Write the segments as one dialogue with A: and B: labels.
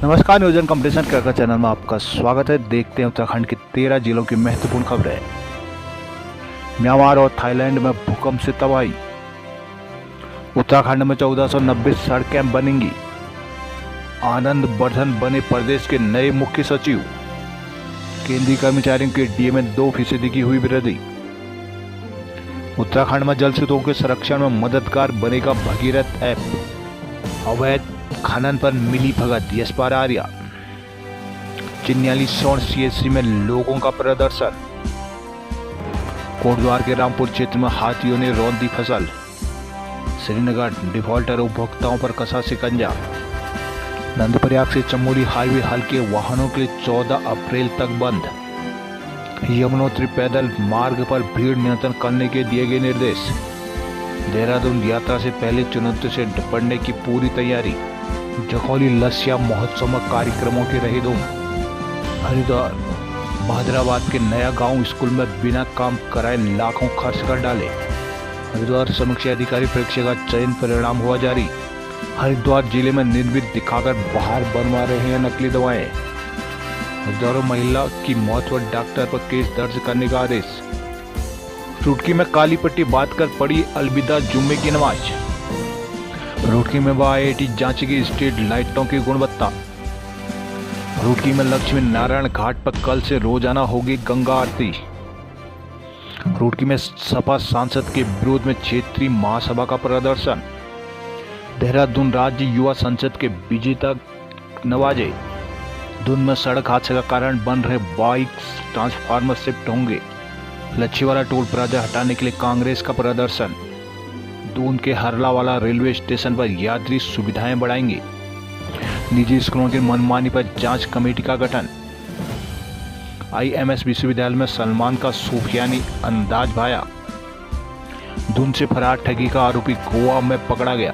A: नमस्कार, news and competition का channel में आपका स्वागत है। देखते हैं उत्तराखंड के 13 जिलों की महत्वपूर्ण खबरें। म्यांमार और थाईलैंड में भूकंप से तबाही। उत्तराखंड में 1490 सड़कें बनेंगी। आनंद वर्धन बने प्रदेश के नए मुख्य सचिव। केंद्रीय कर्मचारियों के डीए में 2% की हुई वृद्धि। उत्तराखंड में जल स्रोतों के संरक्षण में मददगार बनेगा भगीरथ ऐप। अवैध खनन पर मिली भगत यशपाल आर्या। चिन्याली सोन सीएससी में लोगों का प्रदर्शन। कोटद्वार के रामपुर क्षेत्र में हाथियों ने रौंद दी फसल। श्रीनगर डिफॉल्टर उपभोक्ताओं पर कसा शिकंजा। नंदप्रयाग से चमोली हाईवे हल्के वाहनों के लिए 14 अप्रैल तक बंद। यमुनोत्री पैदल मार्ग पर भीड़ नियंत्रण करने के दिए गए निर्देश। देहरादून यात्रा से पहले चुनौतियों से निपटने की पूरी तैयारी। जखौली लस्या महोत्सव में कार्यक्रमों की रही धूम। हरिद्वार बहादुराबाद के नया गांव स्कूल में बिना काम कराए लाखों खर्च कर डाले। हरिद्वार समीक्षा अधिकारी परीक्षा का चयन परिणाम हुआ जारी। हरिद्वार जिले में निर्मित दिखाकर बाहर बनवा रहे हैं नकली दवाएं। हरिद्वार महिला की मौत पर डॉक्टर पर केस दर्ज करने का आदेश। रुड़की में काली पट्टी बांधकर पड़ी अलविदा जुम्मे की नमाज। रुड़की में IIT जांचेगी स्ट्रीट लाइटों की गुणवत्ता। रुड़की में लक्ष्मी नारायण घाट पर कल से रोजाना होगी गंगा आरती। रुड़की में सपा सांसद के विरोध में क्षेत्रीय महासभा का प्रदर्शन। देहरादून राज्य युवा संसद के विजेता नवाजे। धुंध में सड़क हादसे का कारण बन रहे बाइक ट्रांसफार्मर शिफ्ट होंगे। लच्छीवाला टोल प्लाजा हटाने के लिए कांग्रेस का प्रदर्शन। दून के हरलावाला रेलवे स्टेशन पर यात्री सुविधाएं बढ़ाएंगे। निजी स्कूलों की मनमानी पर जांच कमेटी का गठन। IMS विश्वविद्यालय में सलमान का सूफियानी अंदाज भाया। धुन से फरार ठगी का आरोपी गोवा में पकड़ा गया।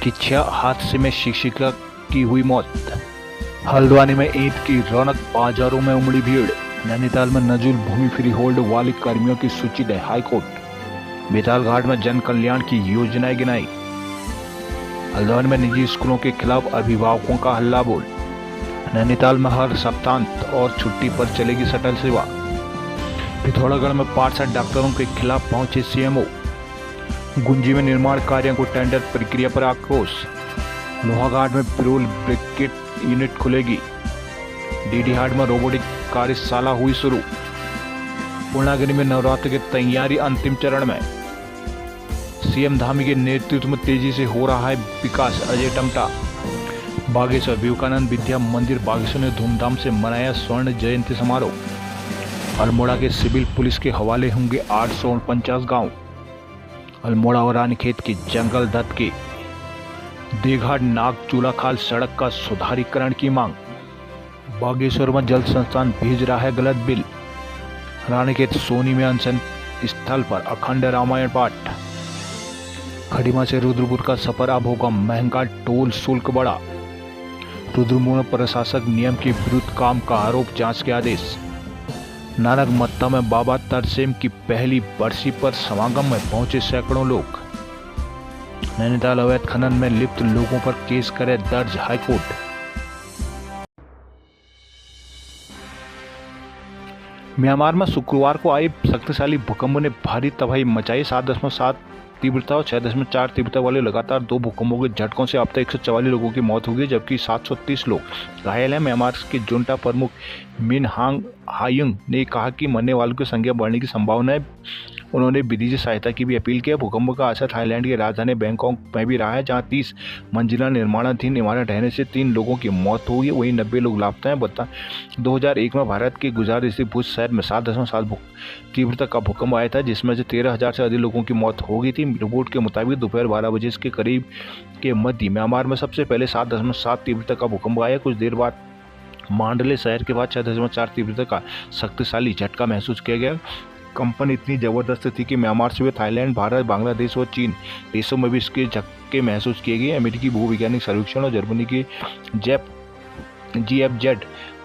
A: किच्छा हादसे में शिक्षिका की हुई मौत। हल्द्वानी में ईद की रौनक, बाजारों में उमड़ी भीड़। नैनीताल में नजुल भूमि फ्री होल्ड वाले कर्मियों की सूची दे हाईकोर्ट। बेताल घाट में जन कल्याण की योजनाएं गिनाई। हल्द्वानी में निजी स्कूलों के खिलाफ अभिभावकों का हल्ला बोल। नैनीताल में हर सप्तांत और छुट्टी पर चलेगी शटल सेवा। पिथौरागढ़ में पार्षद डॉक्टरों के खिलाफ पहुंचे CMO। गुंजी में निर्माण कार्यों को टेंडर प्रक्रिया पर आक्रोश। लोहाघाट में पेरोल ब्रिकेट यूनिट खुलेगी। डीडीहाट में रोबोटिक कार्यशाला हुई शुरू। पूर्णागिरी में नवरात्र की तैयारी अंतिम चरण में। CM धामी के नेतृत्व में तेजी से हो रहा है विकास, अजय टमटा। बागेश्वर विवेकानंद विद्या मंदिर बागेश्वर ने धूमधाम से मनाया स्वर्ण जयंती समारोह। अल्मोड़ा के सिविल पुलिस के हवाले होंगे 849 गांव। अल्मोड़ा और रानीखेत के जंगल दत्त के। देघाट नाग चूलाखाल सड़क का सुधारीकरण की मांग। बागेश्वर में जल संस्थान भेज रहा है गलत बिल। रानीखेत सोनी में अनशन स्थल पर अखंड रामायण पाठ। खड़ीमा से रुद्रपुर का सफर अब होगा महंगा, टोल शुल्क बढ़ा। रुद्रपुर में प्रशासक नियम के विरुद्ध काम का आरोप, जांच के आदेश। नानक मत्ता में बाबा तरसेम की पहली बरसी पर समागम में पहुंचे सैकड़ों लोग। नैनीताल अवैध खनन में लिप्त लोगों पर केस करे दर्ज हाईकोर्ट। म्यांमार में शुक्रवार को आए शक्तिशाली भूकंप ने भारी तबाही मचाई। 7.7 तीव्रता और 6.4 तीव्रता वाले लगातार 2 भूकंपों के झटकों से अब तक 144 लोगों की मौत हो गई, जबकि 730 लोग घायल हैं। म्यांमार के जुंटा प्रमुख मिन हांग हायुंग ने कहा कि मरने वालों की संख्या बढ़ने की संभावना है। उन्होंने विदेशी सहायता की भी अपील की है। भूकंप का असर थाईलैंड की राजधानी बैंकॉक में भी रहा है, जहां 30 मंजिला निर्माणाधीन इमारत ढहने से 3 लोगों की मौत हुई है, वहीं 90 लोग लापता हैं। 2001 में भारत के गुजरात स्थित भुज शहर में 7.7 तीव्रता का भूकंप आया था, जिसमें से 13,000 से अधिक लोगों की मौत हो गई थी। रिपोर्ट के मुताबिक दोपहर 12 बजे के करीब के मध्य म्यांमार में सबसे पहले 7.7 तीव्रता का भूकंप आया। कुछ देर बाद मांडले शहर के बाद 6.4 तीव्रता का शक्तिशाली झटका महसूस किया गया। कंपन इतनी जबरदस्त थी कि म्यांमार से थाईलैंड, भारत, बांग्लादेश और चीन देशों में भी इसके झटके महसूस किए गए। अमेरिकी भूवैज्ञानिक सर्वेक्षण और जर्मनी के GFZ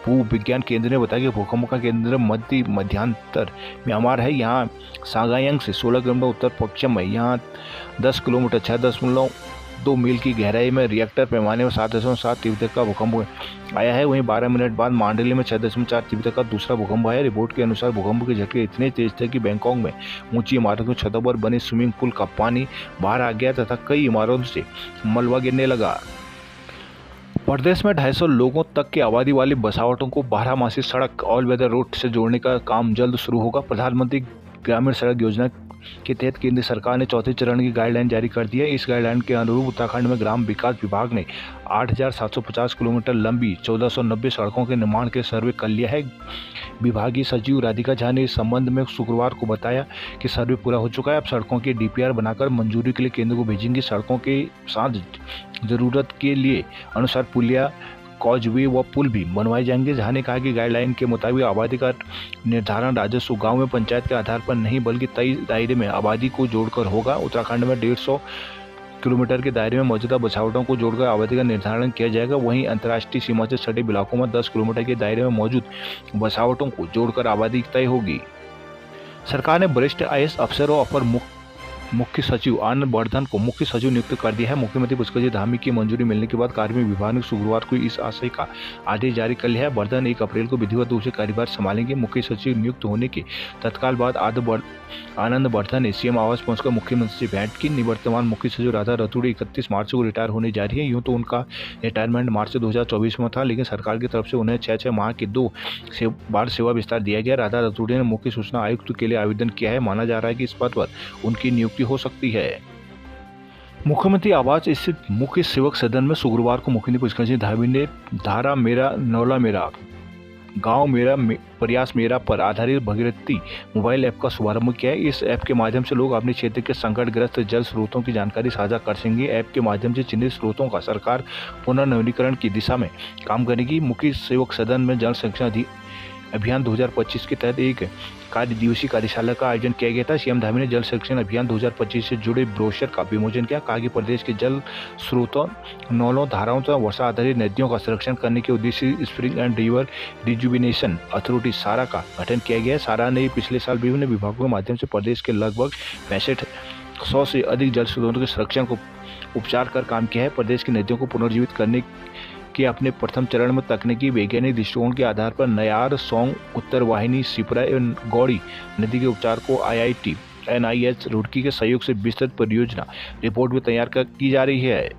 A: भूविज्ञान केंद्र ने बताया कि भूकंप का केंद्र मध्यांतर म्यांमार है। यहाँ सागायांग से 16 किलोमीटर उत्तर पश्चिम में, यहाँ 10 किलोमीटर 2 मील की गहराई में रिएक्टर पैमाने में 7.7 तीव्रता का भूकंप आया है। वहीं 12 मिनट बाद मांडली में 6.4 तीव्रता का दूसरा भूकंप आया। रिपोर्ट के अनुसार भूकंप के झटके इतने तेज थे कि बैंकॉक में ऊंची इमारतों की छतों पर बने स्विमिंग पूल का पानी बाहर आ गया तथा कई इमारतों से मलबा गिरने लगा। प्रदेश में 250 लोगों तक की आबादी वाली बसावटों को बारहमासी सड़क ऑल वेदर रोड से जोड़ने का काम जल्द शुरू होगा। प्रधानमंत्री ग्रामीण सड़क योजना के तहत केंद्र सरकार ने चौथे चरण की गाइडलाइन जारी कर दी है। इस गाइडलाइन के अनुरूप उत्तराखंड में ग्राम विकास विभाग ने 8,750 किलोमीटर लंबी 1490 सड़कों के निर्माण के सर्वे कर लिया है। विभागीय सचिव राधिका झा ने इस संबंध में शुक्रवार को बताया कि सर्वे पूरा हो चुका है। अब सड़कों के डीपीआर बनाकर मंजूरी के लिए केंद्र को भेजेंगी। सड़कों के साथ जरूरत के लिए अनुसार पुलिया, कॉजवे व पुल भी बनवाए जाएंगे। झा ने कहा कि गाइडलाइन के मुताबिक आबादी का निर्धारण राजस्व गांव में पंचायत के आधार पर नहीं बल्कि तय दायरे में आबादी को जोड़कर होगा। उत्तराखंड में 150 किलोमीटर के दायरे में मौजूदा बसावटों को जोड़कर आबादी का निर्धारण किया जाएगा। वहीं अंतर्राष्ट्रीय सीमा से सटे इलाकों में 10 किलोमीटर के दायरे में मौजूद बसावटों को जोड़कर आबादी तय होगी। सरकार ने वरिष्ठ IAS अफसर और अपर मुख्य सचिव आनंद वर्धन को मुख्य सचिव नियुक्त कर दिया है। मुख्यमंत्री पुष्कर धामी की मंजूरी मिलने के बाद कार्मिक विभाग ने शुक्रवार को इस आशय का आदेश जारी कर लिया है। वर्धन 1 अप्रैल को विधिवत रूप से कार्यभार संभालेंगे। मुख्य सचिव नियुक्त होने के तत्काल बाद आनंद वर्धन ने सीएम आवास पहुंचकर मुख्यमंत्री से भेंट की। निवर्तमान मुख्य सचिव राधा रतूड़ी 31 मार्च को रिटायर होने जा रही है। यूं तो उनका रिटायरमेंट मार्च 2024 में था, लेकिन सरकार की तरफ से उन्हें 6 माह के 2 बार सेवा विस्तार दिया गया। राधा रतूड़ी ने मुख्य सूचना आयुक्त के लिए आवेदन किया है। माना जा रहा है कि इस पद पर उनकी नियुक्ति हो सकती है। मुख्यमंत्री आवास स्थित मुख्य सेवक सदन में शुक्रवार को मुख्यमंत्री पुष्कर धामी ने धारा मेरा नौला मेरा गांव मेरा प्रयास मेरा पर आधारित भगीरथी मोबाइल ऐप का शुभारंभ किया है। इस ऐप के माध्यम से लोग अपने क्षेत्र के संकटग्रस्त जल स्रोतों की जानकारी साझा कर सकेंगे। ऐप के माध्यम से चिन्हित स्रोतों का सरकार पुनर्नवीनीकरण की दिशा में काम करेगी। मुख्य सेवक सदन में जल संरक्षण अभियान 2025 के तहत एक कार्य दिवसीय कार्यशाला का आयोजन किया गया था। सीएम धामी ने जल संरक्षण अभियान 2025 से जुड़े ब्रोशर का विमोचन किया। कहा कि प्रदेश के जल स्रोतों, नौलों, धाराओं तथा वर्षा आधारित नदियों का संरक्षण करने के उद्देश्य से spring and river rejuvenation authority सारा का गठन किया गया है। सारा ने पिछले साल विभिन्न विभागों के माध्यम से प्रदेश के लगभग 6500 से अधिक जल स्रोतों के संरक्षण को उपचार कर काम किया है। प्रदेश की नदियों को पुनर्जीवित करने के अपने प्रथम चरण में तकनीकी वैज्ञानिक दृष्टिकोण के आधार पर नयार, सोंग, उत्तर वाहिनी, सिपरा एवं गौड़ी नदी के उपचार को IIT NIH रुड़की के सहयोग से विस्तृत परियोजना रिपोर्ट भी तैयार की जा रही है।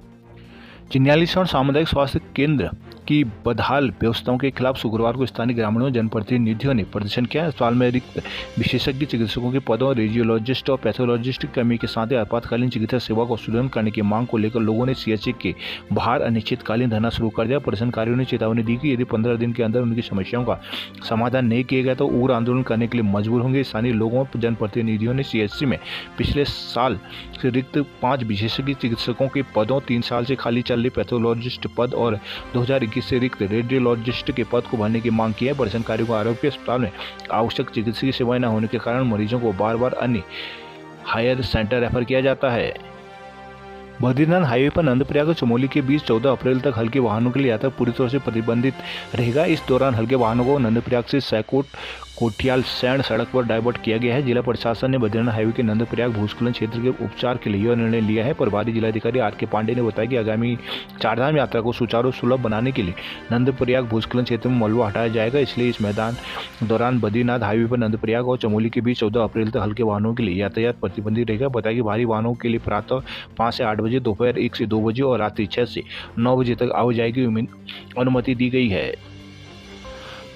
A: चिन्यालीसवां सामुदायिक स्वास्थ्य केंद्र की बदहाल व्यवस्थाओं के खिलाफ शुक्रवार को स्थानीय ग्रामीणों जनप्रतिनिधियों ने प्रदर्शन किया। अस्पताल में रिक्त विशेषज्ञ चिकित्सकों के पदों, रेडियोलॉजिस्ट और पैथोलॉजिस्ट की कमी के साथ आपातकालीन चिकित्सा सेवा को सुदृढ़ करने की मांग को लेकर लोगों ने CHA के बाहर अनिश्चितकालीन धरना शुरू कर दिया। प्रदर्शनकारियों ने चेतावनी दी कि यदि 15 दिन के अंदर उनकी समस्याओं का समाधान नहीं किया गया तो उग्र आंदोलन करने के लिए मजबूर होंगे। स्थानीय लोगों और जनप्रतिनिधियों ने CHC में पिछले साल से रिक्त 5 विशेषज्ञ चिकित्सकों के पदों, 3 साल से खाली चल रहे पैथोलॉजिस्ट पद और 2021 से रिक्त रेडियोलॉजिस्ट के पद को भरने की मांग की है। प्रदर्शनकारियों का आरोप है अस्पताल में आवश्यक चिकित्सकीय सेवाएं न होने के कारण मरीजों को बार बार अन्य हायर सेंटर रेफर किया जाता है। बद्रीनाथ हाईवे पर नंदप्रयाग और चमोली के बीच 14 अप्रैल तक हल्के वाहनों के लिए यात्रा पूरी तरह से प्रतिबंधित रहेगा। इस दौरान हल्के वाहनों को नंदप्रयाग से सैकोट कोठियाल सैंड सड़क पर डाइवर्ट किया गया है। जिला प्रशासन ने बद्रीनाथ हाईवे के नंदप्रयाग भूस्खलन क्षेत्र के उपचार के लिए यह निर्णय लिया है। प्रभारी जिलाधिकारी RK पांडे ने बताया कि आगामी चारधाम यात्रा को सुचारू सुलभ बनाने के लिए नंदप्रयाग भूस्खलन क्षेत्र में मलबा हटाया जाएगा। इसलिए इस मैदान दौरान बद्रीनाथ हाईवे पर नंदप्रयाग और चमोली के बीच 14 अप्रैल तक हल्के वाहनों के लिए यातायात प्रतिबंधित रहेगा। बताया कि भारी वाहनों के लिए प्रातः 5 से 8 बजे, दोपहर 1 से 2 बजे और रात्रि 6 से 9 बजे तक आवाजाही की अनुमति दी गई है।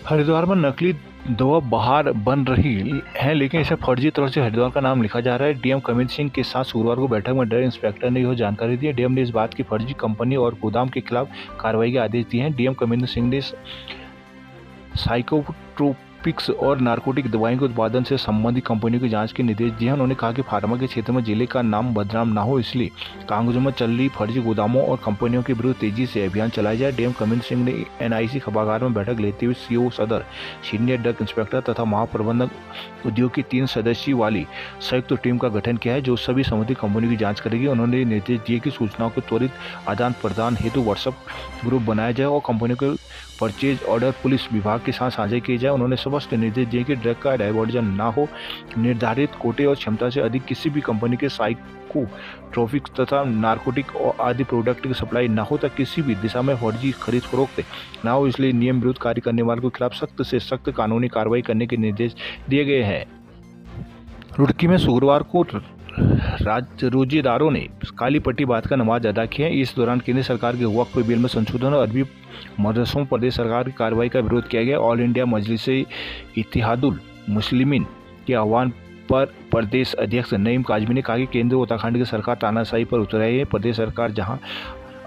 A: हरिद्वार में नकली दवा बाहर बन रही है, लेकिन इसे फर्जी तौर से हरिद्वार का नाम लिखा जा रहा है। डीएम कमित सिंह के साथ शुक्रवार को बैठक में ड्रग इंस्पेक्टर ने यह जानकारी दी। डीएम ने इस बात की फर्जी कंपनी और गोदाम के खिलाफ कार्रवाई के आदेश दिए हैं। डीएम कमित सिंह ने साइकोट्रोपिक्स और नारकोटिक दवाइयों के उत्पादन से संबंधित कंपनियों की जांच के निर्देश दिए हैं। उन्होंने कहा कि फार्मा के क्षेत्र में जिले का नाम बदनाम ना हो, इसलिए कागजों में चल रही फर्जी गोदामों और कंपनियों के विरुद्ध तेजी से अभियान चलाया जाए। डीएम कमित सिंह ने NIC सभागार में बैठक लेते हुए CO सदर, सीनियर ड्रग इंस्पेक्टर तथा महाप्रबंधक उद्योग की 3 सदस्यीय वाली संयुक्त टीम का गठन किया है, जो सभी संबंधित कंपनियों की जाँच करेगी। उन्होंने निर्देश दिए कि सूचनाओं के त्वरित आदान प्रदान हेतु व्हाट्सएप ग्रुप बनाया जाए और कंपनियों के परचेज ऑर्डर पुलिस विभाग के साथ साझा किए जाए। उन्होंने स्पष्ट निर्देश दिए कि ड्रग का डायवर्जन न हो, निर्धारित कोटे और क्षमता से अधिक किसी भी कंपनी के साइकोट्रोपिक तथा नारकोटिक और आदि प्रोडक्ट की सप्लाई न हो तक किसी भी दिशा में फर्जी खरीद फरोख्त न हो। इसलिए नियम विरुद्ध कार्य करने वालों के खिलाफ सख्त से सख्त कानूनी कार्रवाई करने के निर्देश दिए गए हैं। रुड़की में शुक्रवार को रोजेदारों ने काली पट्टी बांधकर नमाज अदा की है। इस दौरान केंद्र सरकार के वक्फ बिल में संशोधन और अरबी मदरसों प्रदेश सरकार की कार्रवाई का विरोध किया गया। ऑल इंडिया मजलिस इत्तेहादुल मुस्लिमीन के आह्वान पर प्रदेश अध्यक्ष नईम काजमी ने कहा कि केंद्र उत्तराखंड की सरकार तानाशाही पर उतर आई है। प्रदेश सरकार जहां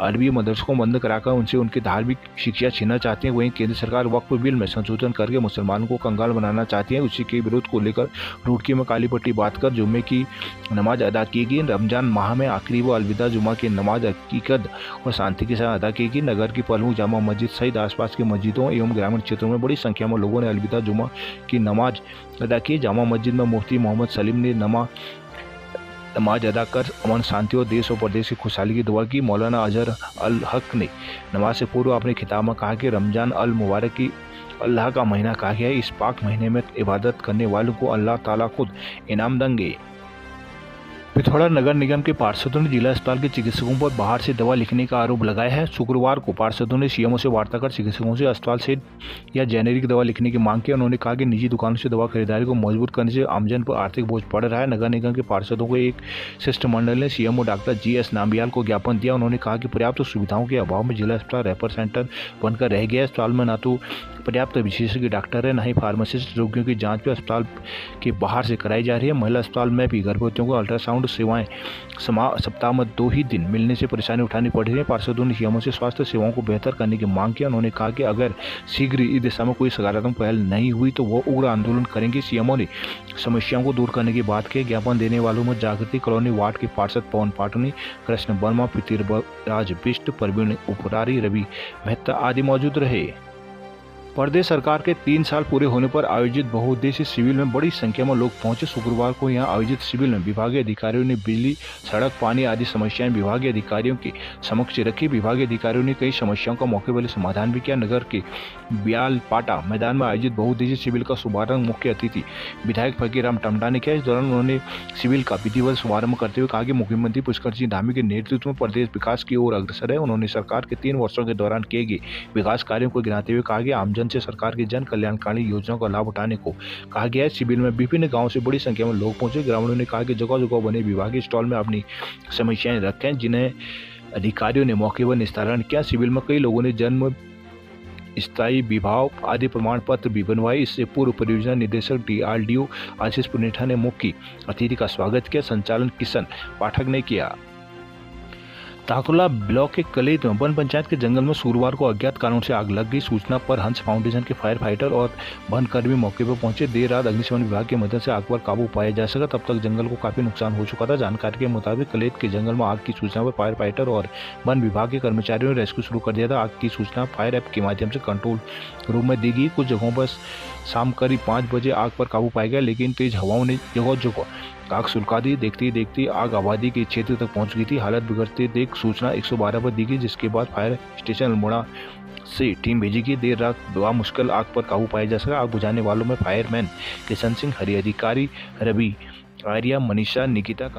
A: अरबी मदरसों को बंद कराकर उनसे उनकी धार्मिक शिक्षा छीनना चाहती है, वहीं केंद्र सरकार वक्फ बिल में संशोधन करके मुसलमानों को कंगाल बनाना चाहती है। उसी के विरोध को लेकर रुड़की में काली पट्टी बांधकर जुम्मे की नमाज अदा की गई। रमजान माह में आखिरी व अलविदा जुमा की नमाज हकीकत और शांति के साथ अदा की गई। नगर की प्रमुख जामा मस्जिद सहित आसपास की मस्जिदों एवं ग्रामीण क्षेत्रों में बड़ी संख्या में लोगों ने अलविदा जुमा की नमाज अदा की। जामा मस्जिद में मुफ्ती मोहम्मद सलीम ने नमाज अदा कर अमन शांति और देश और प्रदेश की खुशहाली की दुआ की। मौलाना अजहर अल हक ने नमाज से पूर्व अपने खिताब में कहा कि रमजान अल मुबारक की अल्लाह का महीना कहा गया है। इस पाक महीने में इबादत करने वालों को अल्लाह ताला खुद इनाम देंगे। पिथौरा नगर निगम के पार्षदों ने जिला अस्पताल के चिकित्सकों पर बाहर से दवा लिखने का आरोप लगाया है। शुक्रवार को पार्षदों ने सीएमओ से वार्ता कर चिकित्सकों से अस्पताल से या जेनेरिक दवा लिखने की मांग की। उन्होंने कहा कि निजी दुकानों से दवा खरीदारी को मजबूत करने से आमजन पर आर्थिक बोझ पड़ रहा है। नगर निगम के पार्षदों को एक शिष्टमंडल ने सीएमओ डॉक्टर GS नाम्बियाल को ज्ञापन दिया। उन्होंने कहा कि पर्याप्त सुविधाओं के अभाव में जिला अस्पताल रेफर सेंटर बनकर रह गया। अस्पताल में न तो पर्याप्त विशेषज्ञ डॉक्टर है, न ही फार्मासिस्ट। रोगियों की जांच भी अस्पताल के बाहर से कराई जा रही है। महिला अस्पताल में भी गर्भवतियों को अल्ट्रासाउंड सेवाएं सप्ताह में 2 ही दिन मिलने से परेशानी उठानी पड़ रही है। पार्षदों ने सीएमओ से स्वास्थ्य सेवाओं को बेहतर करने की मांग की। उन्होंने कहा कि अगर शीघ्र इस दिशा में कोई सकारात्मक पहल नहीं हुई तो वो उग्र आंदोलन करेंगे। सीएमओ ने समस्याओं को दूर करने की बात की। ज्ञापन देने वालों में जागृति कॉलोनी वार्ड के पार्षद पवन पाटनी, कृष्ण वर्मा, पृथ्वीराज बिष्ट, प्रवीण उपरारी, रवि मेहता आदि मौजूद रहे। प्रदेश सरकार के 3 साल पूरे होने पर आयोजित बहुउद्देशीय शिविर में बड़ी संख्या में लोग पहुंचे। शुक्रवार को यहां आयोजित शिविर में विभागीय अधिकारियों ने बिजली, सड़क, पानी आदि समस्याएं विभागीय अधिकारियों के समक्ष रखी। विभागीय अधिकारियों ने कई समस्याओं का मौके पर समाधान भी किया। नगर के ब्यालपाटा मैदान में आयोजित बहुउद्देशीय शिविर का शुभारंभ मुख्य अतिथि विधायक फकीराम टमटा ने किया। इस दौरान उन्होंने शिविर का विधिवत शुभारंभ करते हुए कहा कि मुख्यमंत्री पुष्कर सिंह धामी के नेतृत्व में प्रदेश विकास की ओर अग्रसर है। उन्होंने सरकार के 3 वर्षों के दौरान किए गए विकास कार्यों को गिनाते हुए कहा कि आमजन से सरकार की जन कल्याणकारी योजनाओं का लाभ उठाने को कहा गया है। शिविर में विभिन्न गांवों से बड़ी संख्या में लोग पहुंचे। ग्रामीणों ने कहा कि जगह जगह बने विभागीय स्टॉल में अपनी समस्याएं रखें, जिन्हें अधिकारियों ने मौके पर निस्तारण किया। शिविर में कई लोगों ने जन्म, स्थायी विवाह आदि प्रमाण पत्र भी बनवाए। इससे पूर्व परियोजना निदेशक DRDO आशीष पुनेठा ने मुख्य अतिथि का स्वागत किया। संचालन किशन पाठक ने किया। ताकुला ब्लॉक के कलेत में वन पंचायत के जंगल में शुक्रवार को अज्ञात कारणों से आग लग गई। सूचना पर हंस फाउंडेशन के फायर फाइटर और वन कर्मी मौके पर पहुंचे। देर रात अग्निशमन विभाग की मदद से आग पर काबू पाया जा सका। तब तक जंगल को काफी नुकसान हो चुका था। जानकारी के मुताबिक कलेत के जंगल में आग की सूचना पर फायर फाइटर और वन विभाग के कर्मचारियों ने रेस्क्यू शुरू कर दिया था। आग की सूचना फायर ऐप के माध्यम से कंट्रोल रूम में दी गई। कुछ जगहों पर शाम करीब 5 बजे आग पर काबू पाया गया, लेकिन तेज हवाओं ने जगह जगह आग सुलगा दी। देखते ही देखते आग आबादी के क्षेत्र तक पहुंच गई थी। हालत बिगड़ते देख सूचना 112 पर दी गई, जिसके बाद फायर स्टेशन अल्मोड़ा से टीम भेजी गई। देर रात मुश्किल आग पर काबू पाया जा सका। आग बुझाने वालों में फायरमैन किशन सिंह, हरि अधिकारी, रवि, आर्या, मनीषा, निकिता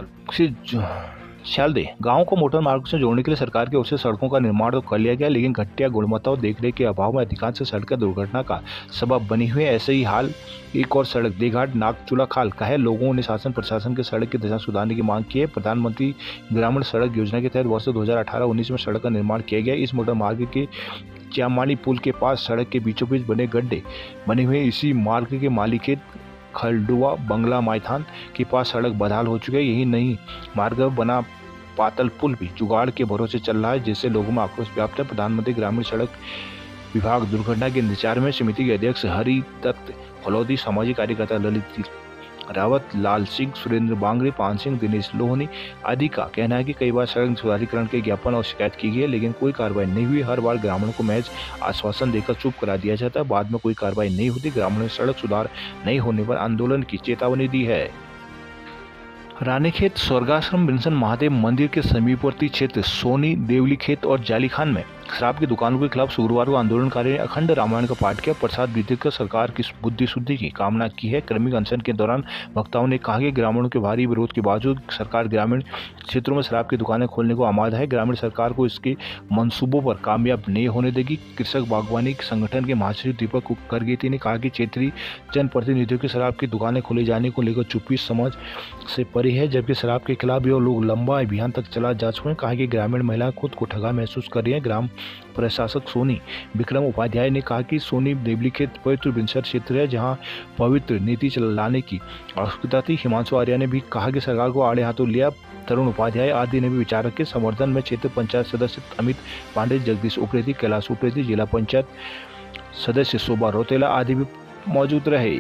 A: शालदे। गांव को मोटर मार्ग से जोड़ने के लिए सरकार की ओर से सड़कों का निर्माण तो कर लिया गया, लेकिन घटिया गुणवत्ता और देखरेख के अभाव में अधिकांश सड़कें दुर्घटना का सबब बनी हुई है। ऐसे ही हाल एक और सड़क देघाट नागचूला खाल का है। लोगों ने शासन प्रशासन के सड़क की दशा सुधारने की मांग की है। प्रधानमंत्री ग्रामीण सड़क योजना के तहत वर्ष 2018-19 में सड़क का निर्माण किया गया। इस मोटर मार्ग के च्यामानी पुल के पास सड़क के बीचों बीच बने गड्ढे बने हुए। इसी मार्ग के मालिकेत खलडुआ बंगला माइथान के पास सड़क बदहाल हो चुकी है। यही नहीं, मार्ग बना पातल पुल भी जुगाड़ के भरोसे चल रहा है, जिससे लोगों में आक्रोश व्याप्त है। प्रधानमंत्री ग्रामीण सड़क विभाग दुर्घटना के निचार में समिति के अध्यक्ष हरि दत्त फलौदी, सामाजिक कार्यकर्ता ललित रावत, लाल सिंह, सुरेंद्र बांगरे, पान सिंह, दिनेश लोहनी आदि का कहना है कि कई बार सड़क सुधारीकरण के ज्ञापन और शिकायत की गई है, लेकिन कोई कार्रवाई नहीं हुई। हर बार ग्रामीणों को महज आश्वासन देकर चुप करा दिया जाता है, बाद में कोई कार्रवाई नहीं होती। ग्रामीणों ने सड़क सुधार नहीं होने पर आंदोलन की चेतावनी दी है। रानीखेत स्वर्गाश्रम विंसन महादेव मंदिर के समीपवर्ती क्षेत्र सोनी, देवली खेत और जालीखान में शराब की दुकानों के खिलाफ शुक्रवार को आंदोलनकारियों ने अखंड रामायण का पाठ किया, प्रसाद वितरित कर सरकार की बुद्धि शुद्धि की कामना की है। क्रमिक अनशन के दौरान वक्ताओं ने कहा कि ग्रामीणों के भारी विरोध के बावजूद सरकार ग्रामीण क्षेत्रों में शराब की दुकानें खोलने को आमादा है। ग्रामीण सरकार को इसके मंसूबों पर कामयाब नहीं होने देगी। कृषक बागवानी संगठन के महासचिव दीपक करगेती ने कहा कि क्षेत्रीय जनप्रतिनिधियों की शराब की दुकानें खोले जाने को लेकर चुप्पी समझ से परे है, जबकि शराब के खिलाफ ये लोग लंबा अभियान तक चला जा चुके हैं। कहा कि ग्रामीण महिलाएं खुद को ठगा महसूस कर रही है। ग्राम प्रशासक सोनी विक्रम उपाध्याय ने कहा कि सोनी देवलीखेत पवित्र बिनसर क्षेत्र है, जहां पवित्र नीति लाने की आवश्यकता थी। हिमांशु आर्या ने भी कहा कि सरकार को आड़े हाथों लिया। तरुण उपाध्याय आदि ने भी विचारक के समर्थन में क्षेत्र पंचायत सदस्य अमित पांडे, जगदीश उप्रेती, कैलाश उप्रेती, जिला पंचायत सदस्य शोभा रोतेला आदि भी मौजूद रहे।